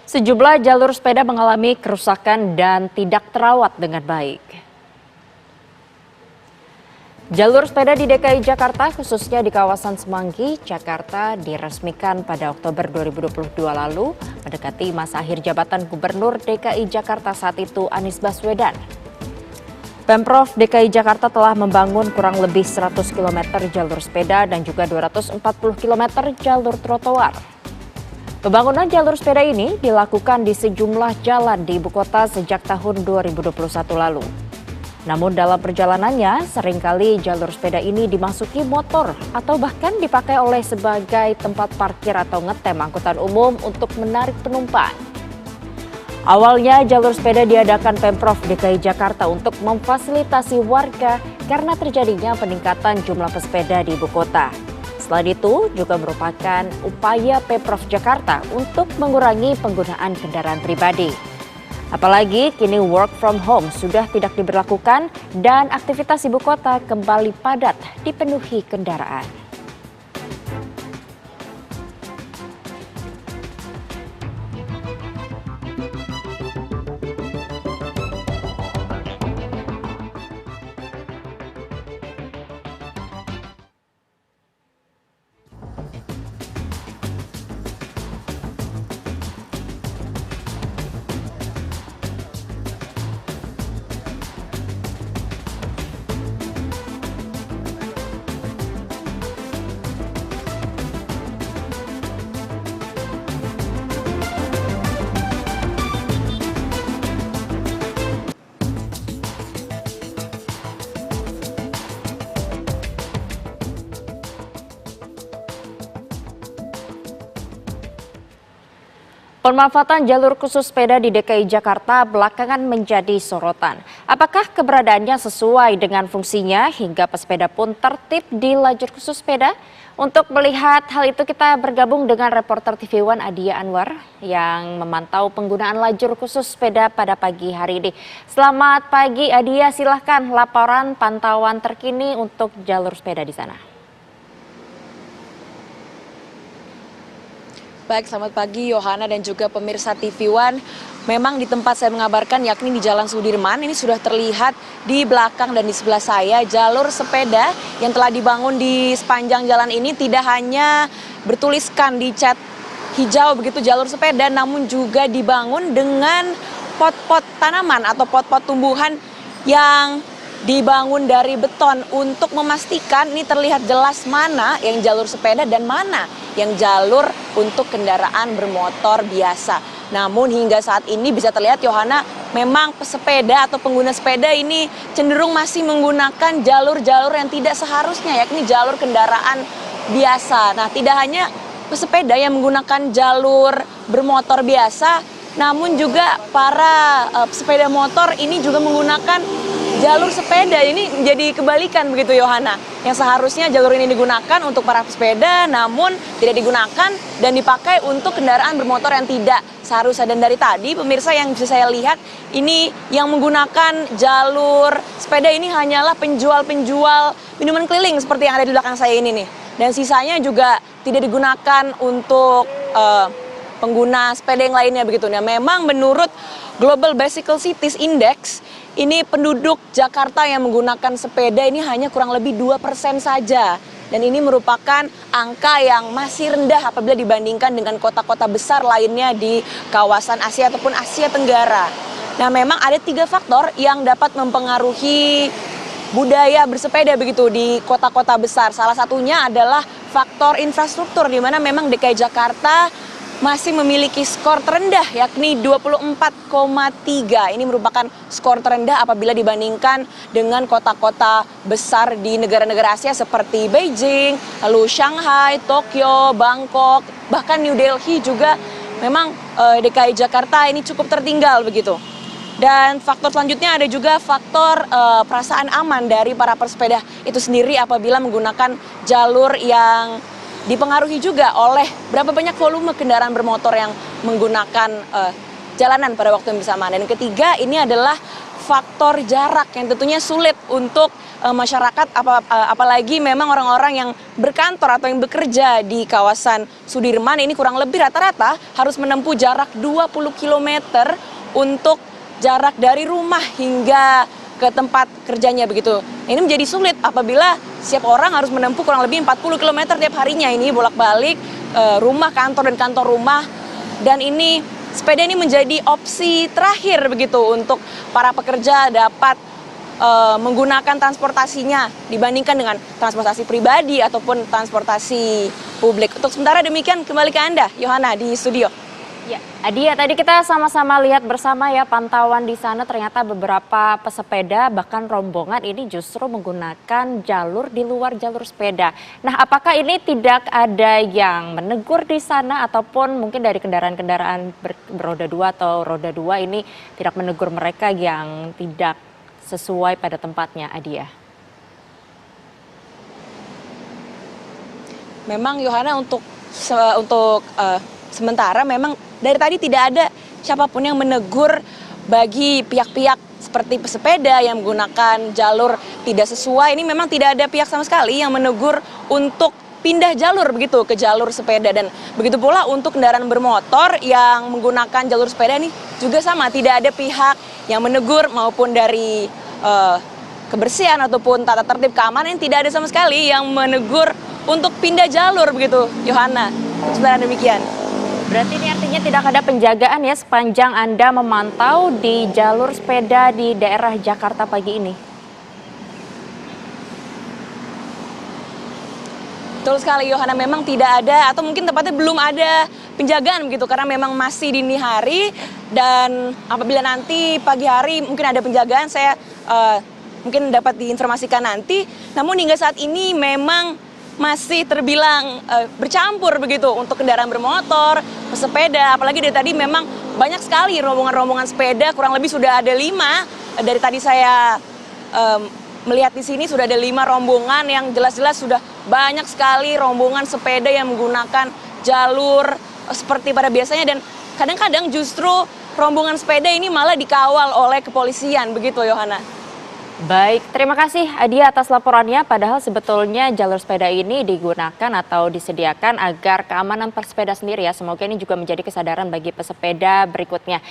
Sejumlah jalur sepeda mengalami kerusakan dan tidak terawat dengan baik. Jalur sepeda di DKI Jakarta, khususnya di kawasan Semanggi, Jakarta, diresmikan pada Oktober 2022 lalu, mendekati masa akhir jabatan Gubernur DKI Jakarta saat itu, Anies Baswedan. Pemprov DKI Jakarta telah membangun kurang lebih 100 km jalur sepeda dan juga 240 km jalur trotoar. Pembangunan jalur sepeda ini dilakukan di sejumlah jalan di ibu kota sejak tahun 2021 lalu. Namun dalam perjalanannya, seringkali jalur sepeda ini dimasuki motor atau bahkan dipakai oleh sebagai tempat parkir atau ngetem angkutan umum untuk menarik penumpang. Awalnya jalur sepeda diadakan Pemprov DKI Jakarta untuk memfasilitasi warga karena terjadinya peningkatan jumlah pesepeda di ibu kota. Selain itu juga merupakan upaya Pemprov Jakarta untuk mengurangi penggunaan kendaraan pribadi. Apalagi kini work from home sudah tidak diberlakukan dan aktivitas ibu kota kembali padat dipenuhi kendaraan. Pemanfaatan jalur khusus sepeda di DKI Jakarta belakangan menjadi sorotan. Apakah keberadaannya sesuai dengan fungsinya hingga pesepeda pun tertib di lajur khusus sepeda? Untuk melihat hal itu kita bergabung dengan reporter TV One Adia Anwar yang memantau penggunaan lajur khusus sepeda pada pagi hari ini. Selamat pagi Adia, silahkan laporan pantauan terkini untuk jalur sepeda di sana. Baik, selamat pagi Yohana dan juga pemirsa TV One. Memang di tempat saya mengabarkan yakni di Jalan Sudirman, ini sudah terlihat di belakang dan di sebelah saya jalur sepeda yang telah dibangun di sepanjang jalan ini tidak hanya bertuliskan di cat hijau begitu jalur sepeda, namun juga dibangun dengan pot-pot tanaman atau pot-pot tumbuhan yang dibangun dari beton untuk memastikan ini terlihat jelas mana yang jalur sepeda dan mana yang jalur untuk kendaraan bermotor biasa. Namun hingga saat ini bisa terlihat Yohana, memang pesepeda atau pengguna sepeda ini cenderung masih menggunakan jalur-jalur yang tidak seharusnya, yakni jalur kendaraan biasa. Nah, tidak hanya pesepeda yang menggunakan jalur bermotor biasa, namun juga para pesepeda motor ini juga menggunakan jalur sepeda. Ini jadi kebalikan begitu Yohana. Yang seharusnya jalur ini digunakan untuk para pesepeda namun tidak digunakan dan dipakai untuk kendaraan bermotor yang tidak seharusnya. Dan dari tadi pemirsa yang bisa saya lihat ini yang menggunakan jalur sepeda ini hanyalah penjual-penjual minuman keliling seperti yang ada di belakang saya ini nih. Dan sisanya juga tidak digunakan untuk pengguna sepeda yang lainnya begitu. Nah, memang menurut Global Bicycle Cities Index, ini penduduk Jakarta yang menggunakan sepeda ini hanya kurang lebih 2% saja. Dan ini merupakan angka yang masih rendah apabila dibandingkan dengan kota-kota besar lainnya di kawasan Asia ataupun Asia Tenggara. Nah, memang ada 3 faktor yang dapat mempengaruhi budaya bersepeda begitu di kota-kota besar. Salah satunya adalah faktor infrastruktur, di mana memang DKI Jakarta masih memiliki skor terendah yakni 24,3. Ini merupakan skor terendah apabila dibandingkan dengan kota-kota besar di negara-negara Asia seperti Beijing, lalu Shanghai, Tokyo, Bangkok, bahkan New Delhi juga memang DKI Jakarta ini cukup tertinggal begitu. Dan faktor selanjutnya ada juga faktor perasaan aman dari para pesepeda itu sendiri apabila menggunakan jalur yang dipengaruhi juga oleh berapa banyak volume kendaraan bermotor yang menggunakan jalanan pada waktu yang bersamaan. Dan ketiga, ini adalah faktor jarak yang tentunya sulit untuk masyarakat, apalagi memang orang-orang yang berkantor atau yang bekerja di kawasan Sudirman ini kurang lebih rata-rata harus menempuh jarak 20 km untuk jarak dari rumah hingga ke tempat kerjanya begitu. Ini menjadi sulit apabila setiap orang harus menempuh kurang lebih 40 km tiap harinya ini bolak-balik rumah kantor dan kantor rumah. Dan ini sepeda ini menjadi opsi terakhir begitu untuk para pekerja dapat menggunakan transportasinya dibandingkan dengan transportasi pribadi ataupun transportasi publik. Untuk sementara demikian, kembali ke Anda, Yohana, di studio. Ya, Adia, tadi kita sama-sama lihat bersama ya pantauan di sana, ternyata beberapa pesepeda bahkan rombongan ini justru menggunakan jalur di luar jalur sepeda. Nah, apakah ini tidak ada yang menegur di sana ataupun mungkin dari kendaraan-kendaraan beroda 2 atau roda 2 ini tidak menegur mereka yang tidak sesuai pada tempatnya, Adia? Memang Yohana untuk sementara memang dari tadi tidak ada siapapun yang menegur bagi pihak-pihak seperti pesepeda yang menggunakan jalur tidak sesuai. Ini memang tidak ada pihak sama sekali yang menegur untuk pindah jalur begitu ke jalur sepeda. Dan begitu pula untuk kendaraan bermotor yang menggunakan jalur sepeda ini juga sama, tidak ada pihak yang menegur maupun dari kebersihan ataupun tata tertib keamanan, tidak ada sama sekali yang menegur untuk pindah jalur begitu, Yohana. Sebenarnya demikian. Berarti ini artinya tidak ada penjagaan ya sepanjang Anda memantau di jalur sepeda di daerah Jakarta pagi ini? Betul sekali, Yohana, memang tidak ada atau mungkin tepatnya belum ada penjagaan begitu karena memang masih dini hari. Dan apabila nanti pagi hari mungkin ada penjagaan, saya mungkin dapat diinformasikan nanti. Namun hingga saat ini memang masih terbilang bercampur begitu untuk kendaraan bermotor, pesepeda. Apalagi dari tadi memang banyak sekali rombongan-rombongan sepeda, kurang lebih sudah ada 5. Dari tadi saya melihat di sini sudah ada 5 rombongan yang jelas-jelas sudah banyak sekali rombongan sepeda yang menggunakan jalur seperti pada biasanya. Dan kadang-kadang justru rombongan sepeda ini malah dikawal oleh kepolisian begitu, Yohana. Baik, terima kasih Adia atas laporannya. Padahal sebetulnya jalur sepeda ini digunakan atau disediakan agar keamanan pesepeda sendiri ya. Semoga ini juga menjadi kesadaran bagi pesepeda berikutnya.